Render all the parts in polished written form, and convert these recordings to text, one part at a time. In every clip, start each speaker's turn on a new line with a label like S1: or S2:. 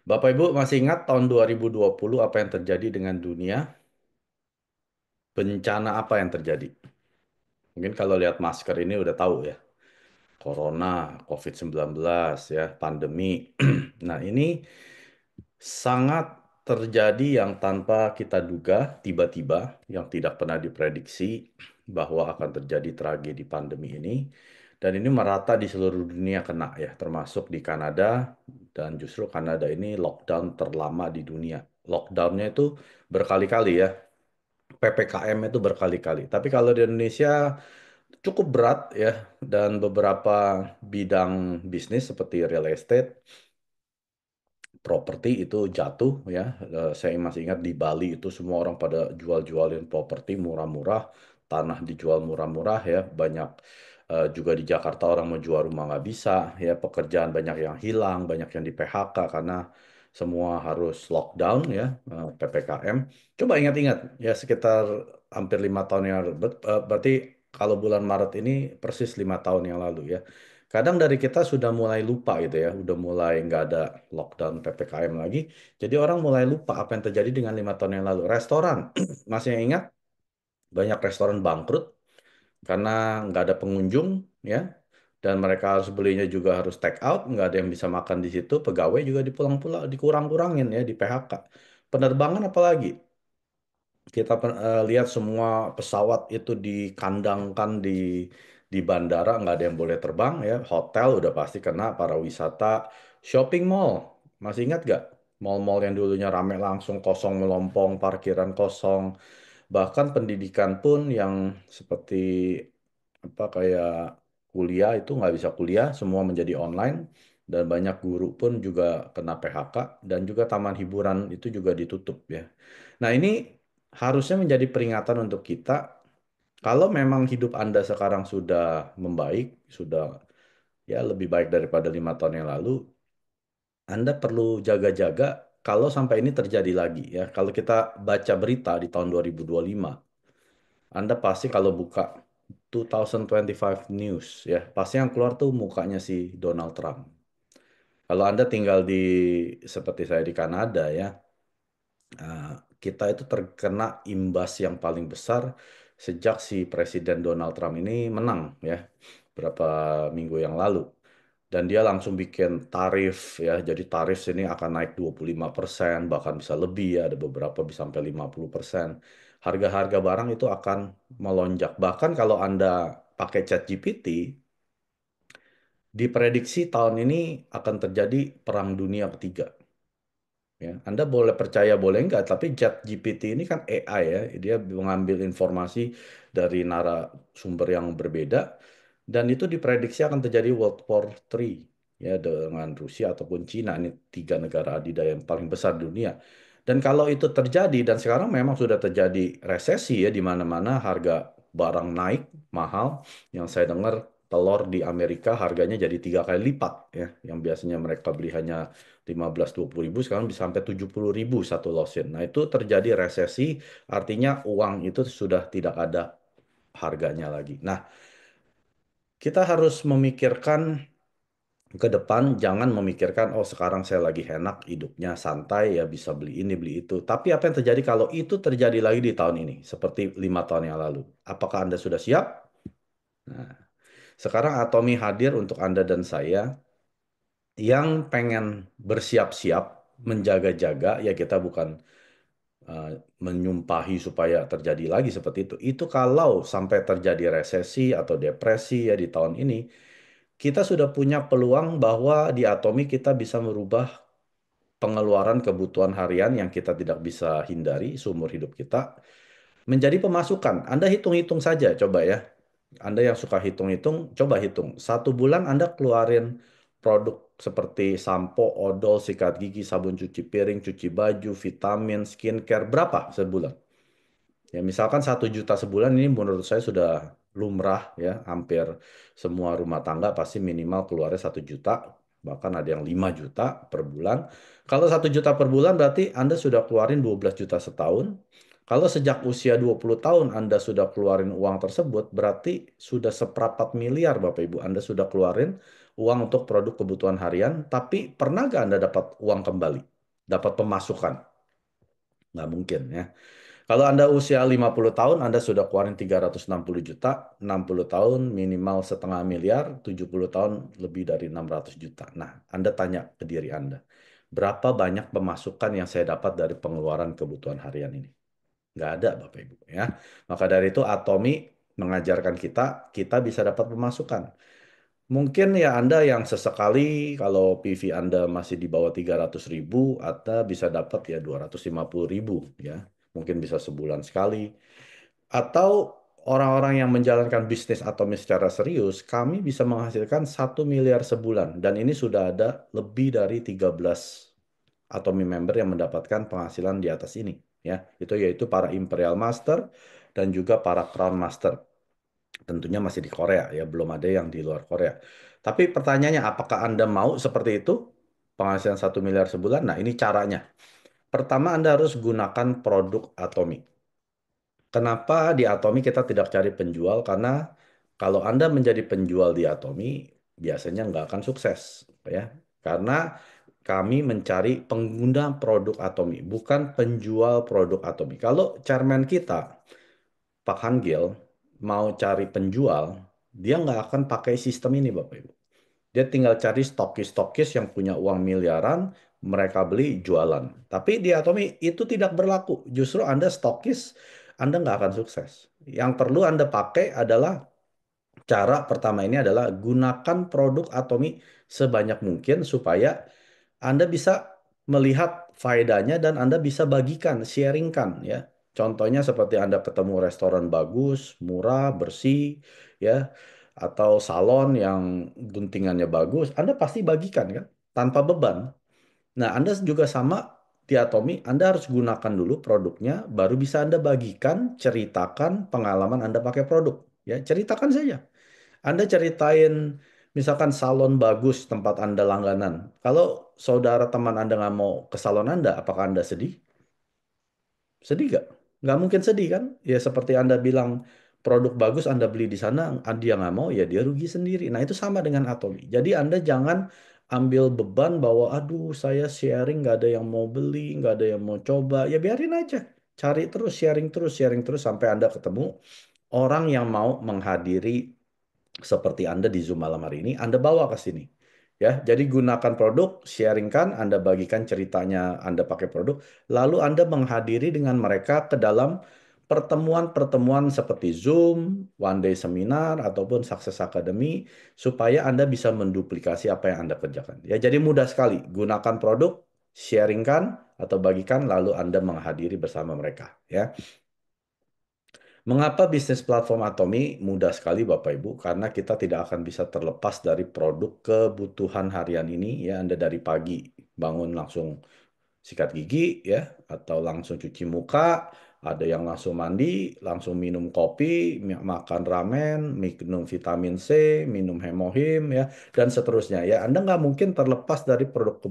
S1: Bapak Ibu masih ingat tahun 2020 apa yang terjadi dengan dunia? Bencana apa yang terjadi? Mungkin kalau lihat masker ini udah tahu ya. Corona, COVID-19 ya, pandemi. Nah, ini sangat terjadi yang tanpa kita duga, tiba-tiba, yang tidak pernah diprediksi bahwa akan terjadi tragedi pandemi ini. Dan ini merata di seluruh dunia kena ya, termasuk di Kanada. Dan justru Kanada ini lockdown terlama di dunia. Lockdownnya itu berkali-kali ya, PPKM itu berkali-kali. Tapi kalau di Indonesia cukup berat ya, dan beberapa bidang bisnis seperti real estate, properti itu jatuh ya. Saya masih ingat di Bali itu semua orang pada jual-jualin properti murah-murah, tanah dijual murah-murah ya. Banyak juga di Jakarta orang mau jual rumah nggak bisa ya. Pekerjaan banyak yang hilang, banyak yang di PHK karena semua harus lockdown ya, PPKM. Coba ingat-ingat ya, sekitar hampir 5 tahun yang lalu. Berarti kalau bulan Maret ini persis 5 tahun yang lalu ya. Kadang dari kita sudah mulai lupa gitu ya, udah mulai nggak ada lockdown PPKM lagi. Jadi orang mulai lupa apa yang terjadi dengan 5 tahun yang lalu. Restoran, masih ingat banyak restoran bangkrut karena nggak ada pengunjung ya. Dan mereka harus belinya juga harus take out, nggak ada yang bisa makan di situ. Pegawai juga dipulang-pulang, dikurang-kurangin ya, di PHK. Penerbangan apalagi? Kita lihat semua pesawat itu dikandangkan di bandara, nggak ada yang boleh terbang ya. Hotel udah pasti kena, para wisata, shopping mall. Masih ingat nggak? Mall-mall yang dulunya rame langsung kosong melompong, parkiran kosong. Bahkan pendidikan pun yang seperti apa kayak kuliah itu nggak bisa kuliah, semua menjadi online. Dan banyak guru pun juga kena PHK, dan juga taman hiburan itu juga ditutup ya. Nah, ini harusnya menjadi peringatan untuk kita. Kalau memang hidup Anda sekarang sudah membaik, sudah ya lebih baik daripada 5 tahun yang lalu, Anda perlu jaga-jaga kalau sampai ini terjadi lagi ya. Kalau kita baca berita di tahun 2025, Anda pasti kalau buka 2025 News ya, pasti yang keluar tuh mukanya si Donald Trump. Kalau Anda tinggal di seperti saya di Kanada ya, Nah, kita itu terkena imbas yang paling besar sejak si Presiden Donald Trump ini menang ya berapa minggu yang lalu. Dan dia langsung bikin tarif ya. Jadi tarif sini akan naik 25%, bahkan bisa lebih ya. Ada beberapa bisa sampai 50%. Harga-harga barang itu akan melonjak. Bahkan kalau Anda pakai ChatGPT, diprediksi tahun ini akan terjadi perang dunia ketiga. Ya, Anda boleh percaya boleh enggak, tapi ChatGPT ini kan AI ya, dia mengambil informasi dari narasumber yang berbeda, dan itu diprediksi akan terjadi World War III ya dengan Rusia ataupun Cina, ini tiga negara adidaya yang paling besar di dunia. Dan kalau itu terjadi, dan sekarang memang sudah terjadi resesi ya di mana-mana, harga barang naik mahal, yang saya dengar telur di Amerika harganya jadi 3 kali lipat ya, yang biasanya mereka beli hanya 15-20 ribu sekarang bisa sampai 70 ribu satu losin. Nah, itu terjadi resesi, artinya uang itu sudah tidak ada harganya lagi. Nah, kita harus memikirkan ke depan, jangan memikirkan, oh sekarang saya lagi enak, hidupnya santai, ya bisa beli ini, beli itu. Tapi apa yang terjadi kalau itu terjadi lagi di tahun ini, seperti 5 tahun yang lalu? Apakah Anda sudah siap? Nah, sekarang Atomi hadir untuk Anda dan saya yang pengen bersiap-siap, menjaga-jaga, ya kita bukan uh, menyumpahi supaya terjadi lagi seperti itu. Itu kalau sampai terjadi resesi atau depresi ya di tahun ini, kita sudah punya peluang bahwa di Atomi kita bisa merubah pengeluaran kebutuhan harian yang kita tidak bisa hindari seumur hidup kita menjadi pemasukan. Anda hitung-hitung saja, coba ya. Anda yang suka hitung-hitung, coba hitung. 1 bulan Anda keluarin produk seperti sampo, odol, sikat gigi, sabun cuci piring, cuci baju, vitamin, skincare, berapa sebulan? Ya, misalkan 1 juta sebulan ini menurut saya sudah lumrah ya, hampir semua rumah tangga pasti minimal keluarnya 1 juta, bahkan ada yang 5 juta per bulan. Kalau 1 juta per bulan berarti Anda sudah keluarin 12 juta setahun. Kalau sejak usia 20 tahun Anda sudah keluarin uang tersebut, berarti sudah seperempat miliar Bapak Ibu Anda sudah keluarin uang untuk produk kebutuhan harian, tapi pernah nggak Anda dapat uang kembali? dapat pemasukan. Nggak mungkin ya. Kalau Anda usia 50 tahun, Anda sudah keluarin 360 juta, 60 tahun minimal setengah miliar, 70 tahun lebih dari 600 juta. Nah, Anda tanya ke diri Anda, berapa banyak pemasukan yang saya dapat dari pengeluaran kebutuhan harian ini? Nggak ada, Bapak Ibu. Ya. Maka dari itu, Atomi mengajarkan kita, kita bisa dapat pemasukan. Mungkin ya Anda yang sesekali kalau PV Anda masih di bawah 300.000, Anda bisa dapat ya 250.000 ya. Mungkin bisa sebulan sekali. Atau orang-orang yang menjalankan bisnis atomis secara serius, kami bisa menghasilkan 1 miliar sebulan. Dan ini sudah ada lebih dari 13 Atomi member yang mendapatkan penghasilan di atas ini. Ya, itu yaitu para Imperial Master dan juga para Crown Master. Tentunya masih di Korea ya, belum ada yang di luar Korea. Tapi pertanyaannya, apakah Anda mau seperti itu? Penghasilan 1 miliar sebulan? Nah, ini caranya. Pertama, Anda harus gunakan produk Atomi. Kenapa di Atomi kita tidak cari penjual? Karena kalau Anda menjadi penjual di Atomi, biasanya nggak akan sukses. Ya. Karena kami mencari pengguna produk Atomi, bukan penjual produk Atomi. Kalau chairman kita, Pak Hangil, mau cari penjual, dia nggak akan pakai sistem ini, Bapak Ibu. Dia tinggal cari stokis-stokis yang punya uang miliaran, mereka beli, jualan. Tapi di Atomi itu tidak berlaku. Justru Anda stokis, Anda nggak akan sukses. Yang perlu Anda pakai adalah cara pertama ini adalah gunakan produk Atomi sebanyak mungkin supaya Anda bisa melihat faedahnya dan Anda bisa bagikan, sharingkan ya. Contohnya seperti Anda ketemu restoran bagus, murah, bersih, ya, atau salon yang guntingannya bagus, Anda pasti bagikan kan, tanpa beban. Nah, Anda juga sama di Atomi, Anda harus gunakan dulu produknya, baru bisa Anda bagikan, ceritakan pengalaman Anda pakai produk. Ya, ceritakan saja. Anda ceritain misalkan salon bagus tempat Anda langganan. Kalau saudara teman Anda nggak mau ke salon Anda, apakah Anda sedih? Sedih nggak? Nggak mungkin sedih kan? Ya seperti Anda bilang produk bagus Anda beli di sana, dia nggak mau, ya dia rugi sendiri. Nah itu sama dengan Atomi. Jadi Anda jangan ambil beban bahwa aduh saya sharing nggak ada yang mau beli, nggak ada yang mau coba. Ya biarin aja. Cari terus, sharing terus sampai Anda ketemu orang yang mau menghadiri seperti Anda di Zoom malam hari ini, Anda bawa ke sini. Ya, jadi gunakan produk, sharingkan, Anda bagikan ceritanya Anda pakai produk, lalu Anda menghadiri dengan mereka ke dalam pertemuan-pertemuan seperti Zoom, One Day Seminar, ataupun Success Academy, supaya Anda bisa menduplikasi apa yang Anda kerjakan. Ya, jadi mudah sekali. Gunakan produk, sharingkan, atau bagikan, lalu Anda menghadiri bersama mereka. Ya. Mengapa bisnis platform Atomi mudah sekali Bapak Ibu? Karena kita tidak akan bisa terlepas dari produk kebutuhan harian ini ya. Anda dari pagi bangun langsung sikat gigi ya atau langsung cuci muka, ada yang langsung mandi, langsung minum kopi, makan ramen, minum vitamin C, minum hemohim ya dan seterusnya ya. Anda nggak mungkin terlepas dari produk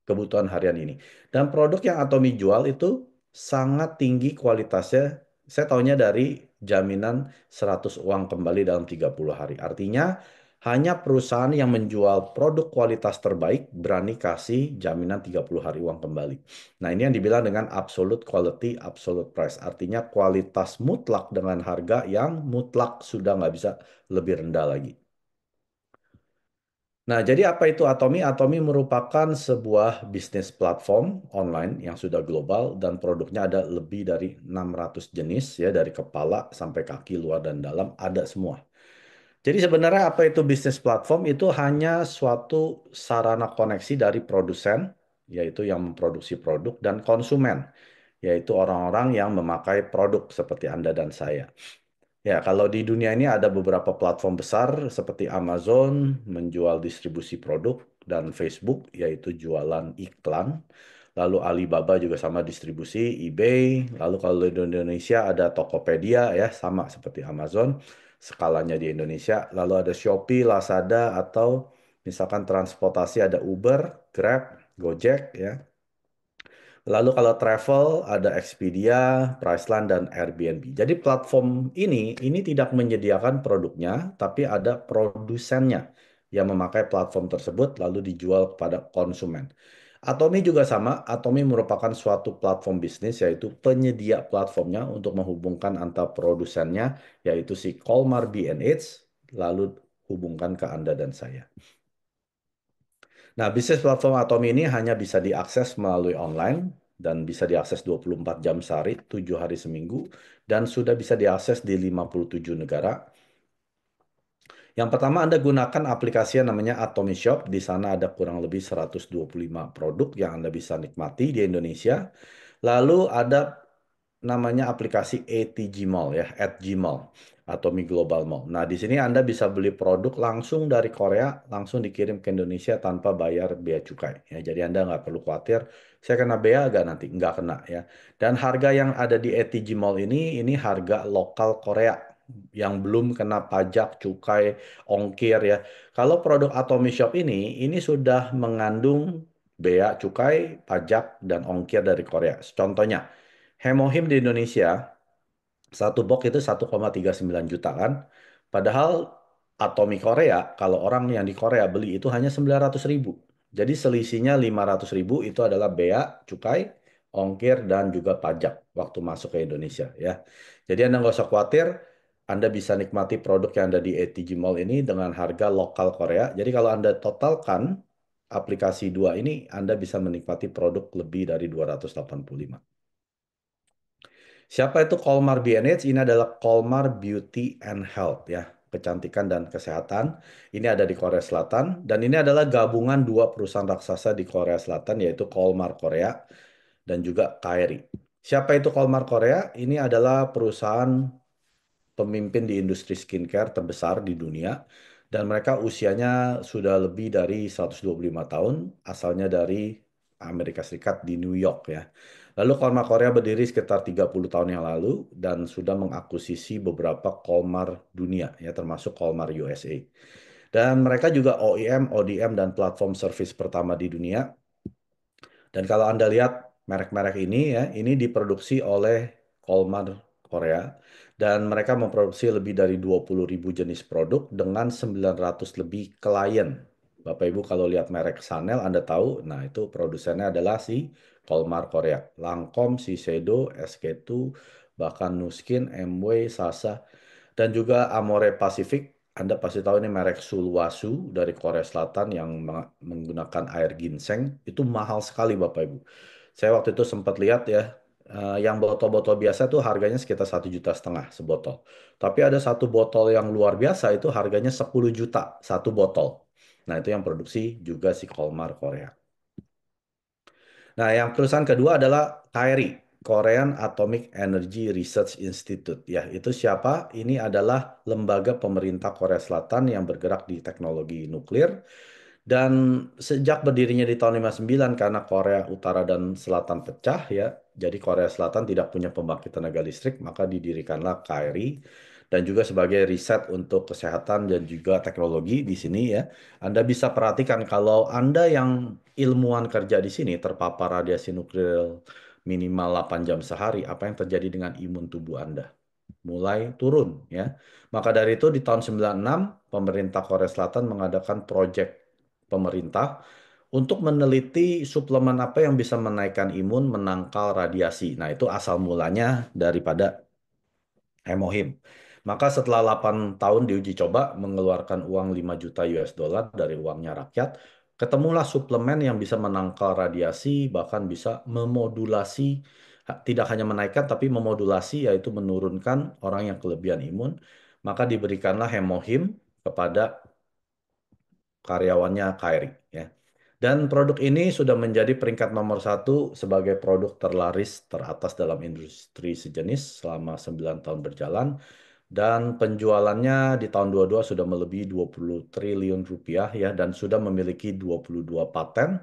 S1: kebutuhan harian ini. Dan produk yang Atomi jual itu sangat tinggi kualitasnya. Saya tahunya dari jaminan 100 uang kembali dalam 30 hari. Artinya hanya perusahaan yang menjual produk kualitas terbaik berani kasih jaminan 30 hari uang kembali. Nah, ini yang dibilang dengan absolute quality, absolute price. Artinya kualitas mutlak dengan harga yang mutlak sudah nggak bisa lebih rendah lagi. Nah, jadi apa itu Atomi? Atomi merupakan sebuah bisnis platform online yang sudah global dan produknya ada lebih dari 600 jenis ya dari kepala sampai kaki luar dan dalam ada semua. Jadi sebenarnya apa itu bisnis platform? Itu hanya suatu sarana koneksi dari produsen, yaitu yang memproduksi produk, dan konsumen, yaitu orang-orang yang memakai produk seperti Anda dan saya. Ya, kalau di dunia ini ada beberapa platform besar seperti Amazon menjual distribusi produk dan Facebook yaitu jualan iklan. Lalu Alibaba juga sama distribusi, eBay. Lalu kalau di Indonesia ada Tokopedia ya sama seperti Amazon skalanya di Indonesia. Lalu ada Shopee, Lazada atau misalkan transportasi ada Uber, Grab, Gojek ya. Lalu kalau travel ada Expedia, Priceline dan Airbnb. Jadi platform ini tidak menyediakan produknya, tapi ada produsennya yang memakai platform tersebut lalu dijual kepada konsumen. Atomi juga sama. Atomi merupakan suatu platform bisnis, yaitu penyedia platformnya untuk menghubungkan antar produsennya, yaitu si Colmar B&H, lalu hubungkan ke Anda dan saya. Nah, bisnis platform Atomi ini hanya bisa diakses melalui online dan bisa diakses 24 jam sehari, 7 hari seminggu, dan sudah bisa diakses di 57 negara. Yang pertama, Anda gunakan aplikasi yang namanya Atomy Shop. Di sana ada kurang lebih 125 produk yang Anda bisa nikmati di Indonesia. Lalu ada namanya aplikasi ATG Mall ya, at Gmall atau Mi Global Mall. Nah, di sini Anda bisa beli produk langsung dari Korea, langsung dikirim ke Indonesia tanpa bayar bea cukai. Ya, jadi Anda nggak perlu khawatir, saya kena bea nggak nanti? Nggak kena ya. Dan harga yang ada di ATG Mall ini harga lokal Korea yang belum kena pajak, cukai, ongkir ya. Kalau produk Atomy Shop ini sudah mengandung bea cukai, pajak, dan ongkir dari Korea. Contohnya, Hemohim di Indonesia, satu box itu 1,39 juta kan. Padahal Atomi Korea, kalau orang yang di Korea beli itu hanya 900.000. Jadi selisihnya 500.000 itu adalah bea, cukai, ongkir, dan juga pajak waktu masuk ke Indonesia ya. Jadi Anda nggak usah khawatir, Anda bisa nikmati produk yang ada di ATG Mall ini dengan harga lokal Korea. Jadi kalau Anda totalkan aplikasi dua ini, Anda bisa menikmati produk lebih dari 285. Siapa itu Colmar B&H? Ini adalah Colmar Beauty and Health ya, kecantikan dan kesehatan. Ini ada di Korea Selatan dan ini adalah gabungan dua perusahaan raksasa di Korea Selatan yaitu Colmar Korea dan juga KRI. Siapa itu Colmar Korea? Ini adalah perusahaan pemimpin di industri skincare terbesar di dunia dan mereka usianya sudah lebih dari 125 tahun, asalnya dari Amerika Serikat di New York ya. Lalu Kolmar Korea berdiri sekitar 30 tahun yang lalu dan sudah mengakuisisi beberapa Kolmar dunia ya termasuk Kolmar USA. Dan mereka juga OEM, ODM dan platform service pertama di dunia. Dan kalau Anda lihat merek-merek ini ya, ini diproduksi oleh Kolmar Korea dan mereka memproduksi lebih dari 20.000 jenis produk dengan 900 lebih klien. Bapak Ibu kalau lihat merek Chanel Anda tahu, nah itu produsennya adalah si Kolmar Korea. Lancome, Shiseido, SK2, bahkan Nuskin, Amway, Sasa. Dan juga Amore Pacific, Anda pasti tahu ini merek Sulwhasoo dari Korea Selatan yang menggunakan air ginseng. Itu mahal sekali Bapak Ibu. Saya waktu itu sempat lihat ya, yang botol-botol biasa tuh harganya sekitar 1,5 juta sebotol. Tapi ada satu botol yang luar biasa itu harganya 10 juta satu botol. Nah itu yang produksi juga si Kolmar Korea. Nah, yang perusahaan kedua adalah KRI, Korean Atomic Energy Research Institute. Ya, itu siapa? Ini adalah lembaga pemerintah Korea Selatan yang bergerak di teknologi nuklir. Dan sejak berdirinya di tahun 59 karena Korea Utara dan Selatan pecah ya, jadi Korea Selatan tidak punya pembangkit tenaga listrik, maka didirikanlah KRI dan juga sebagai riset untuk kesehatan dan juga teknologi di sini ya. Anda bisa perhatikan kalau Anda yang ilmuwan kerja di sini terpapar radiasi nuklir minimal 8 jam sehari, apa yang terjadi dengan imun tubuh Anda? Mulai turun ya. Maka dari itu di tahun 96 pemerintah Korea Selatan mengadakan proyek pemerintah untuk meneliti suplemen apa yang bisa menaikkan imun menangkal radiasi. Nah, itu asal mulanya daripada Hemohim. Maka setelah 8 tahun diuji coba mengeluarkan uang 5 juta US dollar dari uangnya rakyat, ketemulah suplemen yang bisa menangkal radiasi, bahkan bisa memodulasi, tidak hanya menaikkan tapi memodulasi yaitu menurunkan orang yang kelebihan imun, maka diberikanlah Hemohim kepada karyawannya KRI ya. Dan produk ini sudah menjadi peringkat nomor satu sebagai produk terlaris teratas dalam industri sejenis selama 9 tahun berjalan. Dan penjualannya di tahun 22 sudah melebihi 20 triliun rupiah ya dan sudah memiliki 22 paten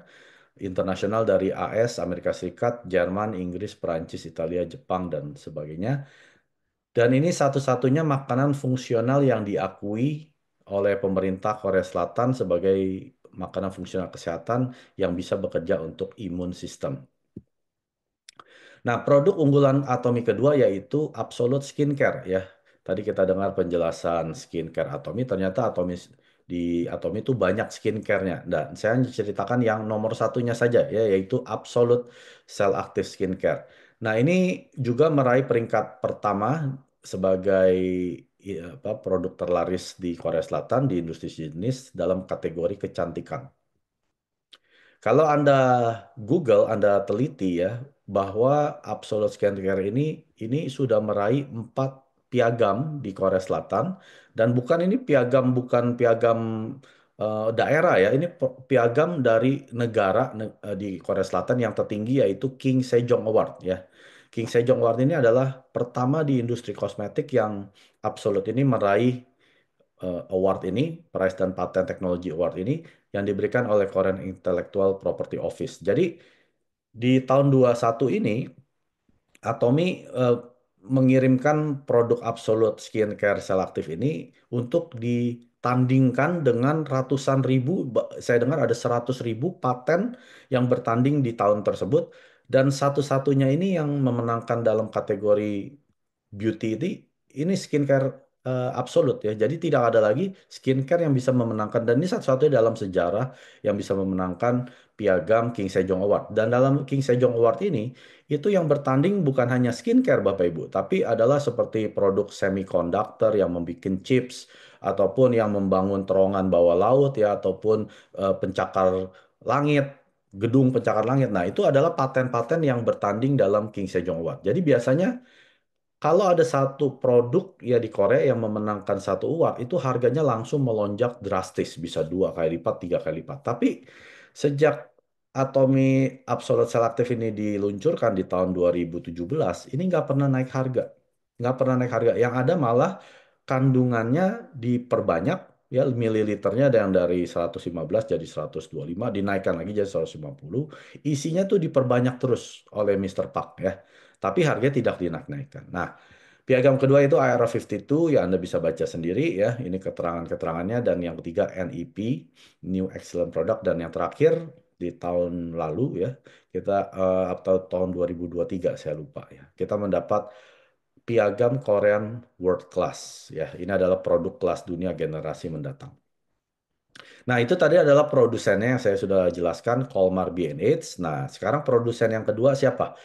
S1: internasional dari AS, Amerika Serikat, Jerman, Inggris, Perancis, Italia, Jepang, dan sebagainya. Dan ini satu-satunya makanan fungsional yang diakui oleh pemerintah Korea Selatan sebagai makanan fungsional kesehatan yang bisa bekerja untuk imun sistem. Nah, produk unggulan Atomi kedua yaitu Absolute Skincare ya. Tadi kita dengar penjelasan skincare Atomi, ternyata Atomi Di Atomy itu banyak skincare-nya. Dan saya hanya ceritakan yang nomor satunya saja ya, yaitu Absolute Cell Active Skincare. Nah, ini juga meraih peringkat pertama sebagai produk terlaris di Korea Selatan di industri bisnis dalam kategori kecantikan. Kalau Anda Google, Anda teliti ya, bahwa Absolute Skincare ini sudah meraih 4 piagam di Korea Selatan dan bukan ini piagam bukan piagam daerah ya, ini piagam dari negara di Korea Selatan yang tertinggi yaitu King Sejong Award ya. King Sejong Award ini adalah pertama di industri kosmetik yang Absolute ini meraih award ini, Prize dan Patent Technology Award ini yang diberikan oleh Korean Intellectual Property Office. Jadi di tahun 21 ini Atomy mengirimkan produk Absolute Skincare Selektif ini untuk ditandingkan dengan ratusan ribu, saya dengar ada 100 ribu paten yang bertanding di tahun tersebut, dan satu-satunya ini yang memenangkan dalam kategori beauty ini skincare absolut ya. Jadi tidak ada lagi skincare yang bisa memenangkan, dan ini satu-satunya dalam sejarah yang bisa memenangkan piagam King Sejong Award. Dan dalam King Sejong Award ini itu yang bertanding bukan hanya skincare Bapak Ibu, tapi adalah seperti produk semiconductor yang membuat chips ataupun yang membangun terowongan bawah laut ya ataupun pencakar langit, gedung pencakar langit. Nah, itu adalah paten-paten yang bertanding dalam King Sejong Award. Jadi biasanya kalau ada satu produk ya di Korea yang memenangkan satu award, itu harganya langsung melonjak drastis, bisa 2 kali lipat, 3 kali lipat. Tapi sejak Atomy Absolute Selective ini diluncurkan di tahun 2017, ini nggak pernah naik harga. Nggak pernah naik harga. Yang ada malah kandungannya diperbanyak, ya mililiternya ada yang dari 115 jadi 125, dinaikkan lagi jadi 150. Isinya tuh diperbanyak terus oleh Mister Park ya. Tapi harganya tidak dinaik-naikkan. Nah, piagam kedua itu IRA 52 ya Anda bisa baca sendiri ya. Ini keterangan-keterangannya, dan yang ketiga NEP New Excellent Product, dan yang terakhir di tahun lalu ya kita atau tahun 2023 saya lupa ya. Kita mendapat piagam Korean World Class ya. Ini adalah produk kelas dunia generasi mendatang. Nah, itu tadi adalah produsennya yang saya sudah jelaskan, Colmar B&H. Nah, sekarang produsen yang kedua siapa?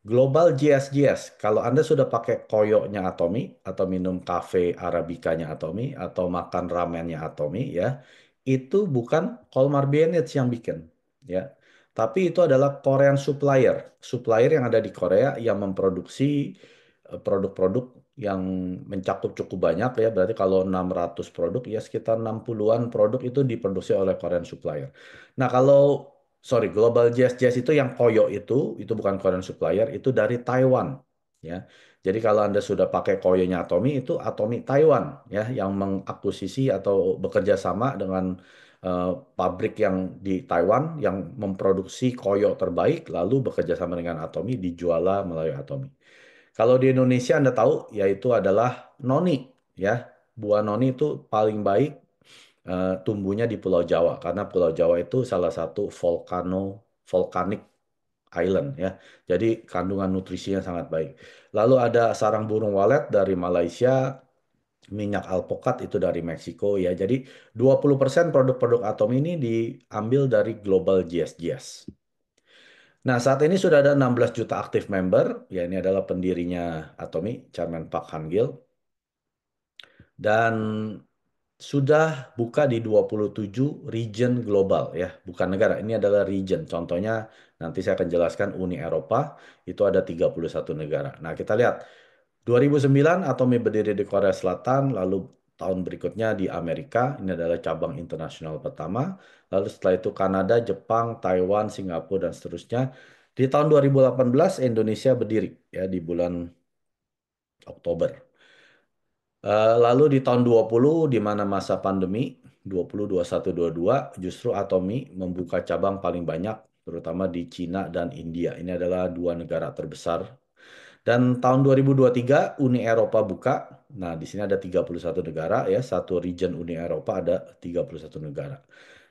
S1: Global GSGS. Kalau Anda sudah pakai koyoknya Atomy, atau minum cafe Arabicanya Atomy, atau makan ramennya Atomy, ya, itu bukan Colmar B&H yang bikin, ya. Tapi itu adalah Korean supplier. Supplier yang ada di Korea yang memproduksi produk-produk yang mencakup cukup banyak ya. Berarti kalau 600 produk, ya sekitar 60-an produk itu diproduksi oleh Korean supplier. Nah, kalau sorry, Global Jazz itu yang Koyo itu bukan Korean supplier, itu dari Taiwan, ya. Jadi kalau Anda sudah pakai Koyonya Atomy, itu Atomy Taiwan, ya, yang mengakuisisi atau bekerja sama dengan pabrik yang di Taiwan yang memproduksi Koyo terbaik, lalu bekerja sama dengan Atomy, dijual melalui Atomy. Kalau di Indonesia Anda tahu, yaitu adalah noni, ya. Buah noni itu paling baik tumbuhnya di Pulau Jawa karena Pulau Jawa itu salah satu volcanic island ya. Jadi kandungan nutrisinya sangat baik. Lalu ada sarang burung walet dari Malaysia, minyak alpukat itu dari Meksiko ya. Jadi 20% produk-produk Atom ini diambil dari Global GSGS. Nah, saat ini sudah ada 16 juta aktif member, ya ini adalah pendirinya Atomy, Chairman Park Han-gil. Dan sudah buka di 27 region global ya, bukan negara. Ini adalah region. Contohnya nanti saya akan jelaskan Uni Eropa itu ada 31 negara. Nah, kita lihat 2009 Atomy berdiri di Korea Selatan, lalu tahun berikutnya di Amerika, ini adalah cabang internasional pertama. Lalu setelah itu Kanada, Jepang, Taiwan, Singapura dan seterusnya. Di tahun 2018 Indonesia berdiri ya di bulan Oktober. Lalu di tahun 20 di mana masa pandemi 20 21 22 justru Atomy membuka cabang paling banyak terutama di Cina dan India. Ini adalah dua negara terbesar. Dan tahun 2023 Uni Eropa buka. Nah, di sini ada 31 negara ya, satu region Uni Eropa ada 31 negara.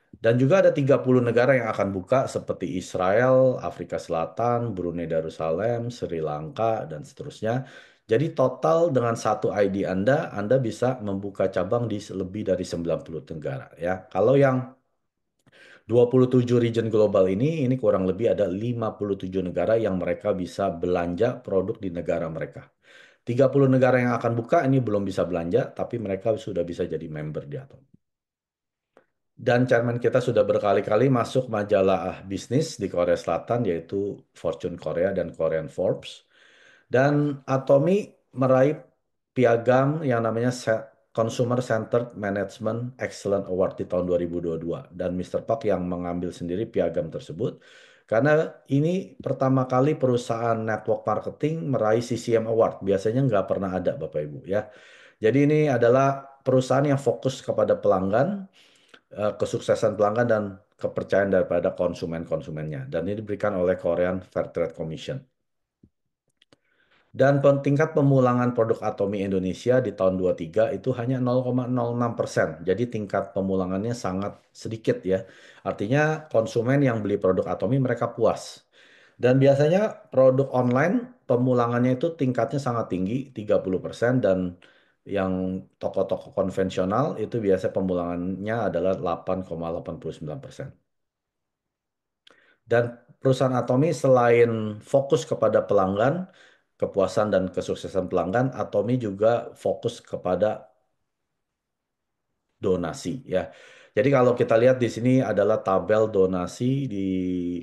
S1: Dan juga ada 30 negara yang akan buka seperti Israel, Afrika Selatan, Brunei Darussalam, Sri Lanka dan seterusnya. Jadi total dengan satu ID Anda bisa membuka cabang di lebih dari 90 negara ya. Kalau yang 27 region global ini kurang lebih ada 57 negara yang mereka bisa belanja produk di negara mereka. 30 negara yang akan buka ini belum bisa belanja, tapi mereka sudah bisa jadi member di Atom. Dan chairman kita sudah berkali-kali masuk majalah bisnis di Korea Selatan, yaitu Fortune Korea dan Korean Forbes. Dan Atomy meraih piagam yang namanya Consumer Centered Management Excellence Award di tahun 2022. Dan Mr. Park yang mengambil sendiri piagam tersebut. Karena ini pertama kali perusahaan network marketing meraih CCM Award. Biasanya nggak pernah ada Bapak Ibu ya. Jadi ini adalah perusahaan yang fokus kepada pelanggan, kesuksesan pelanggan dan kepercayaan daripada konsumen-konsumennya. Dan ini diberikan oleh Korean Fair Trade Commission. Dan tingkat pemulangan produk Atomy Indonesia di tahun 23 itu hanya 0,06%. Jadi tingkat pemulangannya sangat sedikit ya. Artinya konsumen yang beli produk Atomy mereka puas. Dan biasanya produk online pemulangannya itu tingkatnya sangat tinggi, 30%. Dan yang toko-toko konvensional itu biasa pemulangannya adalah 8,89%. Dan perusahaan Atomy selain fokus kepada pelanggan, kepuasan dan kesuksesan pelanggan, Atomy juga fokus kepada donasi ya. Jadi kalau kita lihat di sini adalah tabel donasi di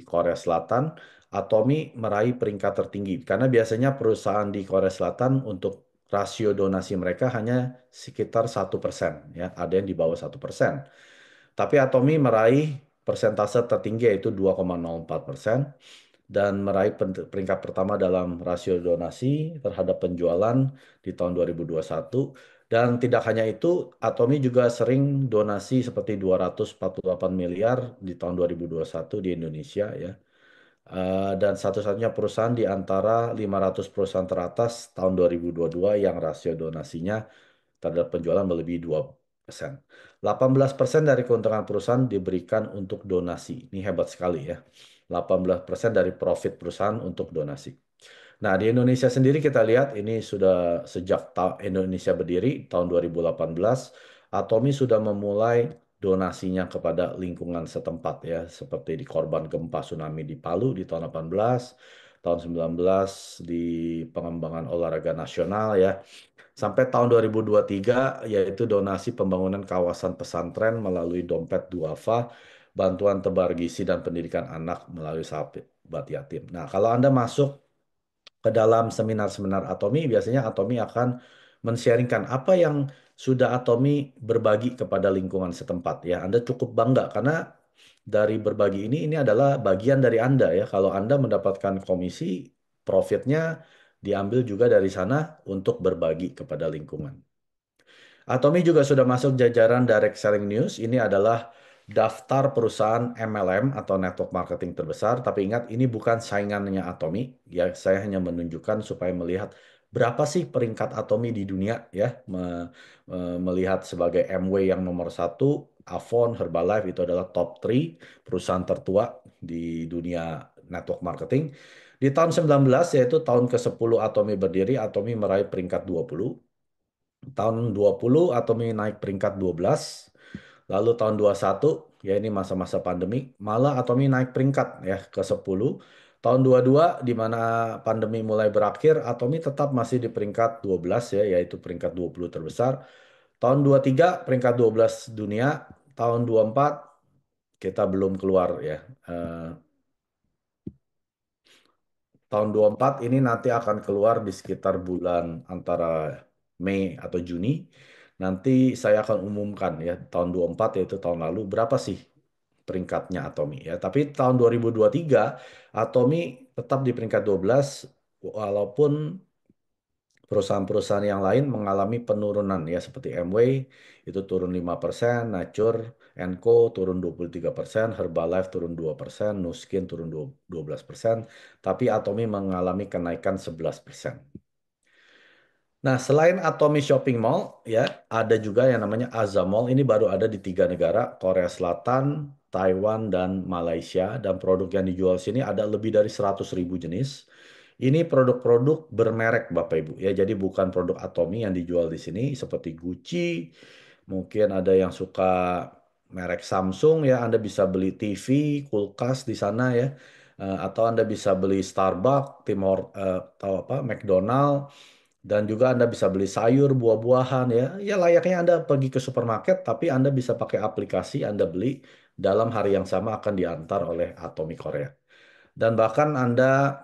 S1: Korea Selatan, Atomy meraih peringkat tertinggi karena biasanya perusahaan di Korea Selatan untuk rasio donasi mereka hanya sekitar 1% ya, ada yang di bawah 1%. Tapi Atomy meraih persentase tertinggi yaitu 2,04% dan meraih peringkat pertama dalam rasio donasi terhadap penjualan di tahun 2021. Dan tidak hanya itu, Atomy juga sering donasi seperti 248 miliar di tahun 2021 di Indonesia ya. Dan satu-satunya perusahaan di antara 500 perusahaan teratas tahun 2022 yang rasio donasinya terhadap penjualan melebihi 2%. 18% dari keuntungan perusahaan diberikan untuk donasi. Ini hebat sekali ya. 18% dari profit perusahaan untuk donasi. Nah, di Indonesia sendiri kita lihat ini sudah sejak Indonesia berdiri tahun 2018, Atomy sudah memulai donasinya kepada lingkungan setempat ya, seperti di korban gempa tsunami di Palu di tahun 18, tahun 19 di pengembangan olahraga nasional ya. Sampai tahun 2023 yaitu donasi pembangunan kawasan pesantren melalui dompet duafa, bantuan tebar gizi dan pendidikan anak melalui sahabat yatim. Nah, kalau Anda masuk ke dalam seminar-seminar Atomy, biasanya Atomy akan men-sharingkan apa yang sudah Atomy berbagi kepada lingkungan setempat. Ya, Anda cukup bangga karena dari berbagi ini adalah bagian dari Anda ya. Kalau Anda mendapatkan komisi, profitnya diambil juga dari sana untuk berbagi kepada lingkungan. Atomy juga sudah masuk jajaran Direct Selling News. Ini adalah daftar perusahaan MLM atau network marketing terbesar. Tapi ingat, ini bukan saingannya Atomy. Ya, saya hanya menunjukkan supaya melihat berapa sih peringkat Atomy di dunia ya. Melihat sebagai MW yang nomor satu, Avon, Herbalife itu adalah top 3 perusahaan tertua di dunia network marketing. Di tahun 19 yaitu tahun ke-10 Atomy berdiri, Atomy meraih peringkat 20. Tahun 20 Atomy naik peringkat 12. Lalu tahun 21 ya ini masa-masa pandemi, malah Atomy naik peringkat ya ke 10. Tahun 22 di mana pandemi mulai berakhir, Atomy tetap masih di peringkat 12 ya, yaitu peringkat 20 terbesar. Tahun 23 peringkat 12 dunia, tahun 24 kita belum keluar ya. Eh, Tahun 24 ini nanti akan keluar di sekitar bulan antara Mei atau Juni. Nanti saya akan umumkan ya tahun 24 yaitu tahun lalu berapa sih peringkatnya Atomy ya. Tapi tahun 2023 Atomy tetap di peringkat 12 walaupun perusahaan-perusahaan yang lain mengalami penurunan ya seperti Amway itu turun 5%, Nature Co turun 23%, Herbalife turun 2%, Nuskin turun 12%, tapi Atomy mengalami kenaikan 11%. Nah, selain Atomy Shopping Mall, ya ada juga yang namanya Aza Mall. Ini baru ada di 3 negara, Korea Selatan, Taiwan, dan Malaysia. Dan produk yang dijual sini ada lebih dari 100.000 jenis. Ini produk-produk bermerek Bapak Ibu ya. Jadi bukan produk Atomi yang dijual di sini seperti Gucci. Mungkin ada yang suka merek Samsung ya. Anda bisa beli TV, kulkas di sana ya. Atau Anda bisa beli Starbucks, atau apa McDonald, dan juga Anda bisa beli sayur, buah-buahan ya. Ya layaknya Anda pergi ke supermarket, tapi Anda bisa pakai aplikasi, Anda beli dalam hari yang sama akan diantar oleh Atomi Korea. Dan bahkan Anda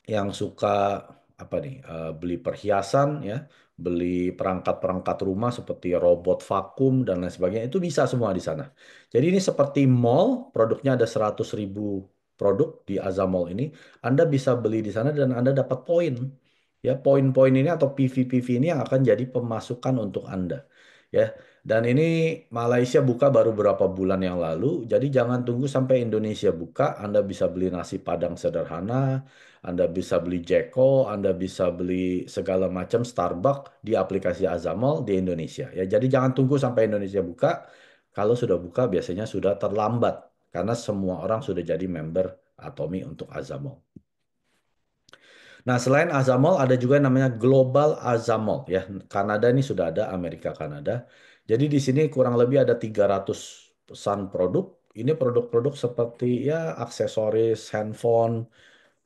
S1: yang suka apa nih beli perhiasan ya, beli perangkat-perangkat rumah seperti robot vakum dan lain sebagainya itu bisa semua di sana. Jadi ini seperti mall, produknya ada 100.000 produk di Azamall ini. Anda bisa beli di sana dan Anda dapat poin. Ya, poin-poin ini atau PV-PV ini yang akan jadi pemasukan untuk Anda. Ya, dan ini Malaysia buka baru beberapa bulan yang lalu, jadi jangan tunggu sampai Indonesia buka. Anda bisa beli nasi Padang sederhana, Anda bisa beli Jeko, Anda bisa beli segala macam Starbucks di aplikasi Azamall di Indonesia. Ya, jadi jangan tunggu sampai Indonesia buka. Kalau sudah buka biasanya sudah terlambat karena semua orang sudah jadi member Atomi untuk Azamall. Nah, selain Azamol ada juga yang namanya Global Azamol ya. Kanada ini sudah ada, Amerika Kanada. Jadi di sini kurang lebih ada 300-an produk. Ini produk-produk seperti ya aksesoris, handphone,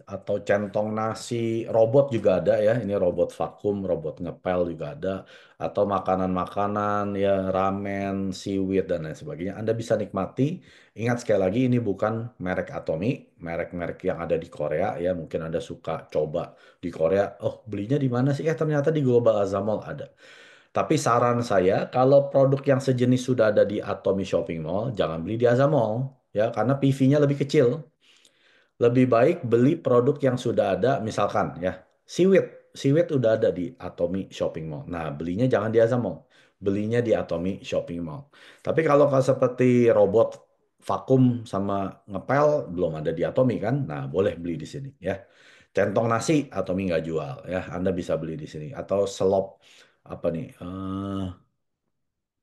S1: atau centong nasi, robot juga ada ya. Ini robot vakum, robot ngepel juga ada. Atau makanan-makanan ya ramen, seaweed dan lain sebagainya. Anda bisa nikmati. Ingat sekali lagi ini bukan merek Atomi, merek-merek yang ada di Korea ya. Mungkin Anda suka coba di Korea. Oh, belinya di mana sih? Ternyata di Global Azamall ada. Tapi saran saya, kalau produk yang sejenis sudah ada di Atomi Shopping Mall, jangan beli di Azamall ya, karena PV-nya lebih kecil. Lebih baik beli produk yang sudah ada, misalkan ya, Seaweed. Seaweed udah ada di Atomi Shopping Mall. Nah, belinya jangan di Azam Mall. Belinya di Atomi Shopping Mall. Tapi kalau seperti robot vakum sama ngepel, belum ada di Atomi kan? Nah, boleh beli di sini ya. Centong nasi Atomi nggak jual ya. Anda bisa beli di sini. Atau selop, apa nih,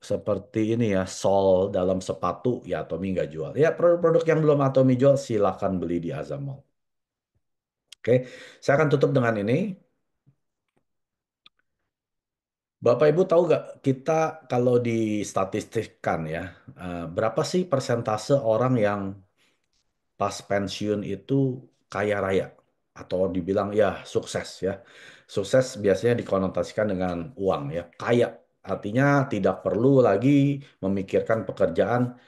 S1: seperti ini ya, sol dalam sepatu, ya Atomi nggak jual. Ya, produk-produk yang belum Atomi jual, silakan beli di Azam Mall. Oke, saya akan tutup dengan ini. Bapak Ibu tahu nggak kita kalau distatistikkan ya, berapa sih persentase orang yang pas pensiun itu kaya raya atau dibilang ya sukses ya. Sukses biasanya dikonotasikan dengan uang ya. Kaya artinya tidak perlu lagi memikirkan pekerjaan.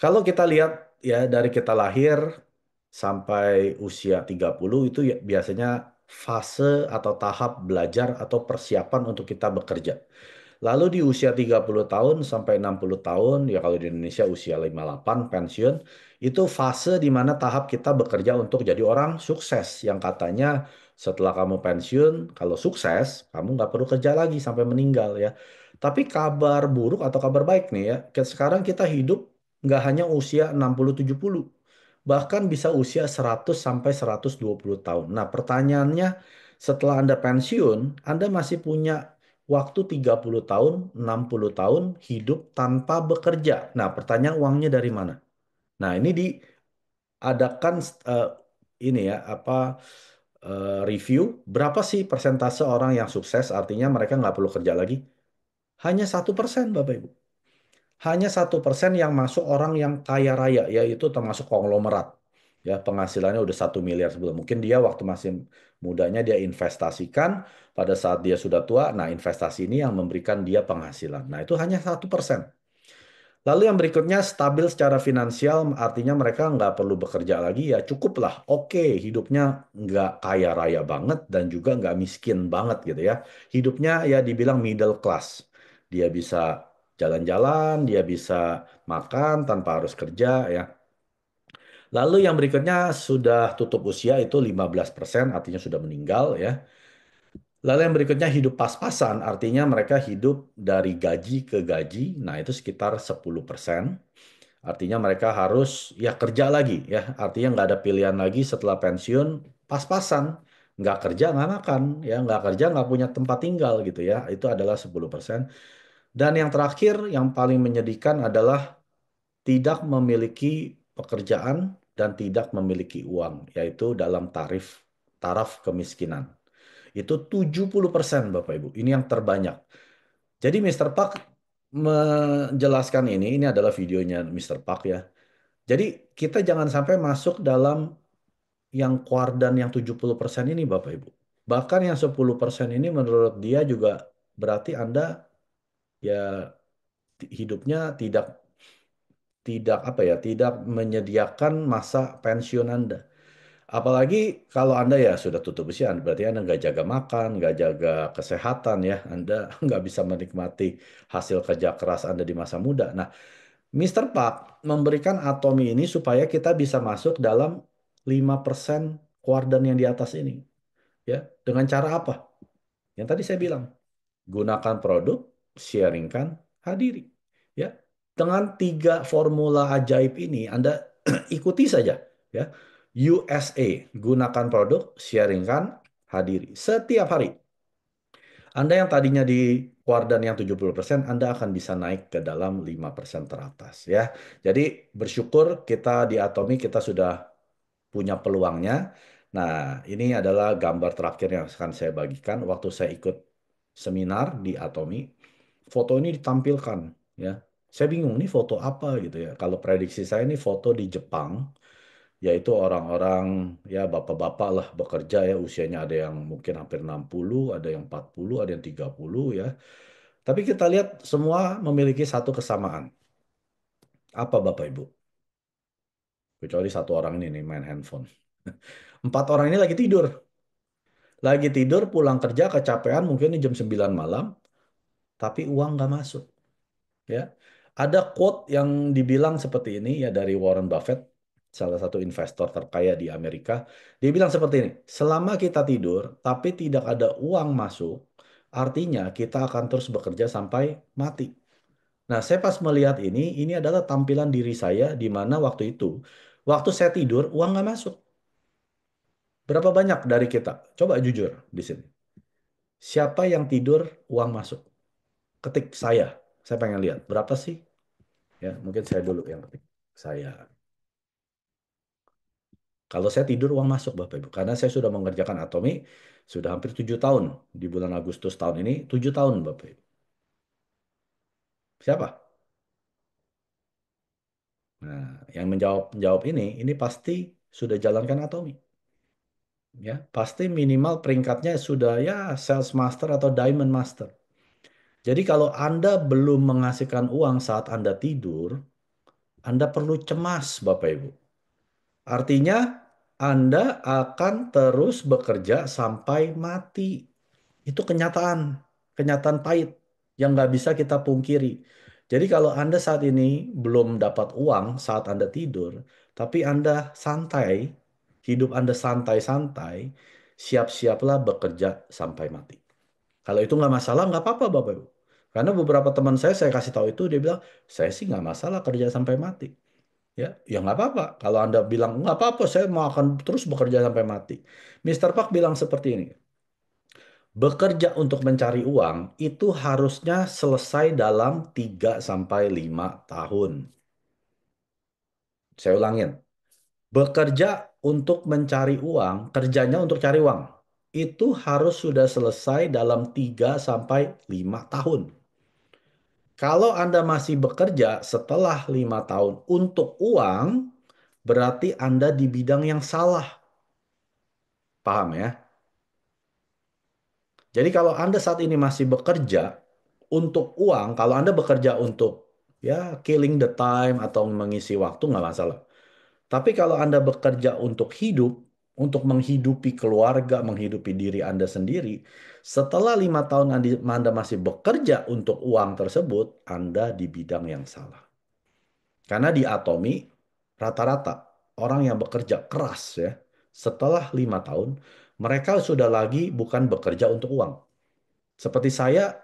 S1: Kalau kita lihat ya dari kita lahir sampai usia 30 itu ya biasanya fase atau tahap belajar atau persiapan untuk kita bekerja. Lalu di usia 30 tahun sampai 60 tahun, ya kalau di Indonesia usia 58 pensiun, itu fase di mana tahap kita bekerja untuk jadi orang sukses. Yang katanya setelah kamu pensiun, kalau sukses, kamu nggak perlu kerja lagi sampai meninggal ya. Tapi kabar buruk atau kabar baik nih ya, sekarang kita hidup nggak hanya usia 60-70, bahkan bisa usia 100 sampai 120 tahun. Nah pertanyaannya, setelah Anda pensiun, Anda masih punya waktu 30 tahun, 60 tahun hidup tanpa bekerja. Nah, pertanyaan uangnya dari mana? Nah, ini diadakan ini ya, apa review, berapa sih persentase orang yang sukses, artinya mereka nggak perlu kerja lagi? Hanya 1%, Bapak Ibu. Hanya 1% yang masuk orang yang kaya raya, yaitu termasuk konglomerat. Ya, penghasilannya udah 1 miliar sebelum. Mungkin dia waktu masih mudanya dia investasikan, pada saat dia sudah tua, nah investasi ini yang memberikan dia penghasilan. Nah, itu hanya 1%. Lalu yang berikutnya stabil secara finansial, artinya mereka nggak perlu bekerja lagi, ya cukuplah. Oke, hidupnya nggak kaya raya banget dan juga nggak miskin banget gitu ya. Hidupnya ya dibilang middle class. Dia bisa jalan-jalan, dia bisa makan tanpa harus kerja ya. Lalu yang berikutnya sudah tutup usia itu 15%, artinya sudah meninggal ya. Lalu yang berikutnya hidup pas-pasan, artinya mereka hidup dari gaji ke gaji, nah itu sekitar 10%. Artinya mereka harus ya kerja lagi ya. Artinya nggak ada pilihan lagi setelah pensiun, pas-pasan. Nggak kerja, nggak makan. Ya, nggak kerja, nggak punya tempat tinggal gitu ya. Itu adalah 10%. Dan yang terakhir, yang paling menyedihkan adalah tidak memiliki pekerjaan dan tidak memiliki uang, yaitu dalam tarif taraf kemiskinan. Itu 70% Bapak Ibu. Ini yang terbanyak. Jadi Mister Park menjelaskan ini adalah videonya Mister Park ya. Jadi kita jangan sampai masuk dalam yang kuardan yang 70% ini Bapak Ibu. Bahkan yang 10% ini menurut dia juga berarti Anda ya hidupnya tidak tidak apa ya, tidak menyediakan masa pensiun Anda. Apalagi kalau Anda ya sudah tutup usia, berarti Anda nggak jaga makan, nggak jaga kesehatan ya, Anda nggak bisa menikmati hasil kerja keras Anda di masa muda. Nah, Mister Park memberikan atomi ini supaya kita bisa masuk dalam 5% kuardan yang di atas ini. Ya, dengan cara apa? Yang tadi saya bilang, gunakan produk, sharingkan, hadiri. Ya, dengan tiga formula ajaib ini Anda ikuti saja. Ya, USA, gunakan produk, sharingkan, hadiri. Setiap hari. Anda yang tadinya di kuardan yang 70%, Anda akan bisa naik ke dalam 5% teratas ya. Jadi bersyukur kita di Atomi kita sudah punya peluangnya. Nah, ini adalah gambar terakhir yang akan saya bagikan waktu saya ikut seminar di Atomi. Foto ini ditampilkan ya. Saya bingung nih foto apa gitu ya. Kalau prediksi saya ini foto di Jepang, yaitu orang-orang ya bapak-bapak lah bekerja ya usianya ada yang mungkin hampir 60, ada yang 40, ada yang 30 ya. Tapi kita lihat semua memiliki satu kesamaan. Apa Bapak Ibu? Kecuali satu orang ini nih main handphone. Empat orang ini lagi tidur. Lagi tidur, pulang kerja kecapean mungkin ini jam 9 malam, tapi uang nggak masuk. Ya, ada quote yang dibilang seperti ini ya dari Warren Buffett, salah satu investor terkaya di Amerika. Dia bilang seperti ini, selama kita tidur tapi tidak ada uang masuk, artinya kita akan terus bekerja sampai mati. Nah, saya pas melihat ini adalah tampilan diri saya di mana waktu saya tidur uang nggak masuk. Berapa banyak dari kita? Coba jujur di sini. Siapa yang tidur uang masuk? Ketik saya. Saya pengen lihat berapa sih? Ya, mungkin saya dulu yang ketik. Saya. Kalau saya tidur uang masuk Bapak Ibu. Karena saya sudah mengerjakan Atomi sudah hampir 7 tahun. Di bulan Agustus tahun ini 7 tahun Bapak Ibu. Siapa? Nah, yang menjawab ini pasti sudah jalankan Atomi. Ya, pasti minimal peringkatnya sudah ya sales master atau diamond master. Jadi kalau Anda belum menghasilkan uang saat Anda tidur, Anda perlu cemas Bapak Ibu. Artinya Anda akan terus bekerja sampai mati. Itu kenyataan, kenyataan pahit yang nggak bisa kita pungkiri. Jadi kalau Anda saat ini belum dapat uang saat Anda tidur, tapi Anda santai, hidup Anda santai-santai, siap-siaplah bekerja sampai mati. Kalau itu nggak masalah, nggak apa-apa Bapak Ibu. Karena beberapa teman saya kasih tahu itu, dia bilang, saya sih nggak masalah kerja sampai mati. Ya nggak apa-apa. Kalau Anda bilang, nggak apa-apa, saya mau akan terus bekerja sampai mati. Mister Park bilang seperti ini, bekerja untuk mencari uang itu harusnya selesai dalam 3 sampai 5 tahun. Saya ulangin. Bekerja untuk mencari uang, kerjanya untuk cari uang. Itu harus sudah selesai dalam 3 sampai 5 tahun. Kalau Anda masih bekerja setelah 5 tahun untuk uang, berarti Anda di bidang yang salah. Paham ya? Jadi kalau Anda saat ini masih bekerja untuk uang, kalau Anda bekerja untuk ya killing the time atau mengisi waktu nggak masalah. Tapi kalau Anda bekerja untuk hidup, untuk menghidupi keluarga, menghidupi diri Anda sendiri, setelah 5 tahun Anda masih bekerja untuk uang tersebut, Anda di bidang yang salah. Karena di Atomi, rata-rata orang yang bekerja keras ya, setelah 5 tahun, mereka sudah lagi bukan bekerja untuk uang. Seperti saya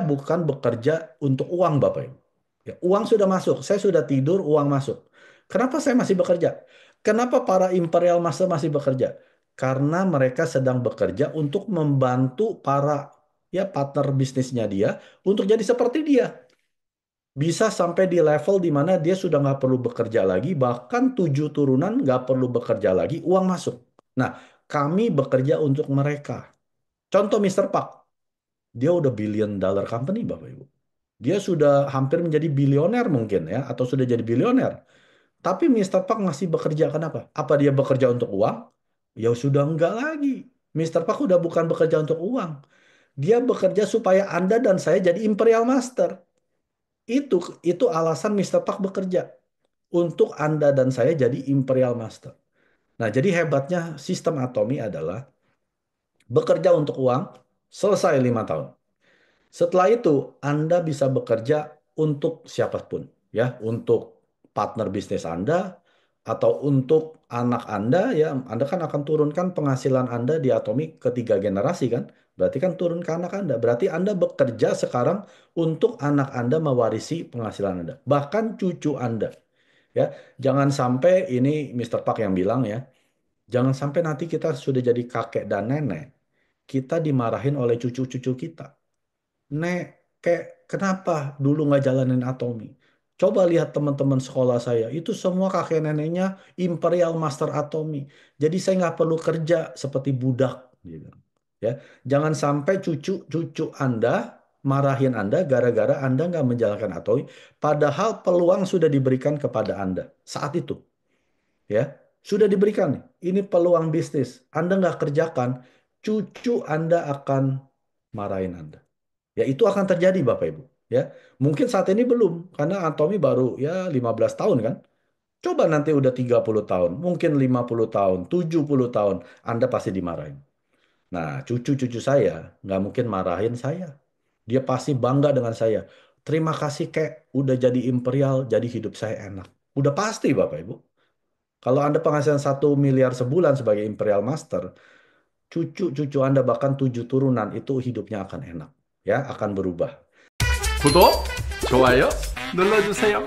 S1: bukan bekerja untuk uang Bapak Ibu. Ya, uang sudah masuk, saya sudah tidur, uang masuk. Kenapa saya masih bekerja? Kenapa para Imperial Master masih bekerja? Karena mereka sedang bekerja untuk membantu para ya partner bisnisnya dia untuk jadi seperti dia. Bisa sampai di level di mana dia sudah nggak perlu bekerja lagi, bahkan 7 turunan nggak perlu bekerja lagi, uang masuk. Nah, Kami bekerja untuk mereka. Contoh Mister Park, dia udah billion dollar company, Bapak Ibu. Dia sudah hampir menjadi bilioner mungkin ya, atau sudah jadi bilioner. Tapi Mister Park masih bekerja kenapa? Apa dia bekerja untuk uang? Ya sudah enggak lagi. Mister Park udah bukan bekerja untuk uang. Dia bekerja supaya Anda dan saya jadi Imperial Master. Itu itu alasan Mister Park bekerja untuk Anda dan saya jadi Imperial Master. Nah, jadi hebatnya sistem Atomi adalah bekerja untuk uang selesai 5 tahun. Setelah itu, Anda bisa bekerja untuk siapapun, ya, untuk partner bisnis Anda atau untuk anak Anda, ya. Anda kan akan turunkan penghasilan Anda di Atomi ketiga generasi kan? Berarti kan turun ke anak Anda. Berarti Anda bekerja sekarang untuk anak Anda mewarisi penghasilan Anda, bahkan cucu Anda, ya. Jangan sampai ini Mister Park yang bilang ya, jangan sampai nanti kita sudah jadi kakek dan nenek, kita dimarahin oleh cucu-cucu kita. Nek, kayak kenapa dulu nggak jalanin Atomi? Coba lihat teman-teman sekolah saya, itu semua kakek neneknya Imperial Master Atomi. Jadi saya nggak perlu kerja seperti budak, gitu. Ya, jangan sampai cucu-cucu Anda marahin Anda gara-gara Anda nggak menjalankan Atomi, padahal peluang sudah diberikan kepada Anda saat itu. Ya, sudah diberikan nih. Ini peluang bisnis. Anda nggak kerjakan, cucu Anda akan marahin Anda. Ya itu akan terjadi Bapak Ibu. Ya, mungkin saat ini belum karena Antomi baru ya 15 tahun kan. Coba nanti udah 30 tahun, mungkin 50 tahun, 70 tahun, Anda pasti dimarahin. Nah, cucu-cucu saya nggak mungkin marahin saya. Dia pasti bangga dengan saya. Terima kasih kek, udah jadi imperial, jadi hidup saya enak. Udah pasti Bapak Ibu. Kalau Anda penghasilan 1 miliar sebulan sebagai imperial master, cucu-cucu Anda bahkan 7 turunan itu hidupnya akan enak. Ya, akan berubah.
S2: 구독, 좋아요 눌러주세요.